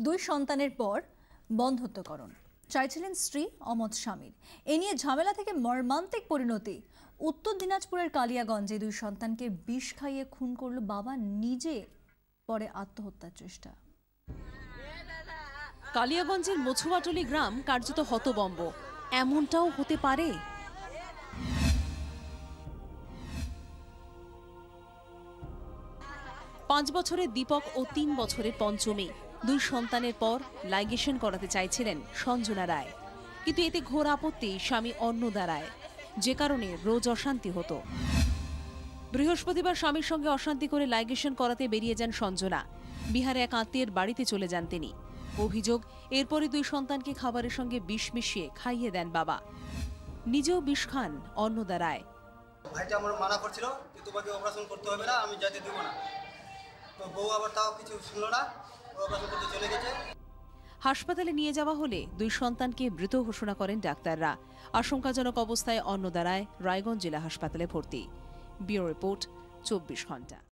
দুই সন্তানের পর বন্ধ্যত্বকরণ চাইছিলেন স্ত্রী অমত স্বামীর। এ নিয়ে ঝামেলা থেকে মর্মান্তিক পরিণতি। উত্তর দিনাজপুরের কালিয়াগঞ্জে দুই সন্তানকে বিষ খাইয়ে খুন করল বাবা নিজে, পরে আত্মহত্যার চেষ্টা। কালিয়াগঞ্জের মছুয়াটলি গ্রাম কার্যত হতবম্ব। এমনটাও হতে পারে? 5 বছরের দীপক ও 3 বছরের পঞ্চমী দুই সন্তানের পর লাইগেশন করাতে চাইছিলেন সঞ্জনা রায়, কিন্তু এতে ঘোর আপত্তি স্বামী অন্নদা রায়, যে কারণে রোজ অশান্তি হতো। বৃহস্পতিবার স্বামীর সঙ্গে অশান্তি করে লাইগেশন করাতে বেরিয়ে যান সঞ্জনা। বিহারে এক আত্মীয়ের বাড়িতে চলে যান তিনি। অভিযোগ, এরপরে দুই সন্তানকে খাবারের সঙ্গে বিষ মিশিয়ে খাইয়ে দেন বাবা। নিজেও বিষ খান অন্নদা রায়। ভাইটা আমার মানা করছিল যে তোমাকে অপারেশন করতে হবে না, আমি যেতে দেবো না। তো বউ আবার তাও কিছু শুনলো না, অপারেশন করতে চলে গেছে। হাসপাতালে নিয়ে যাওয়া হলে দুই সন্তানকে মৃত ঘোষণা করেন ডাক্তাররা। আশঙ্কাজনক অবস্থায় অন্নদা রায় রায়গঞ্জ জেলা হাসপাতালে ভর্তি। ব্যুরো রিপোর্ট, 24 ঘন্টা।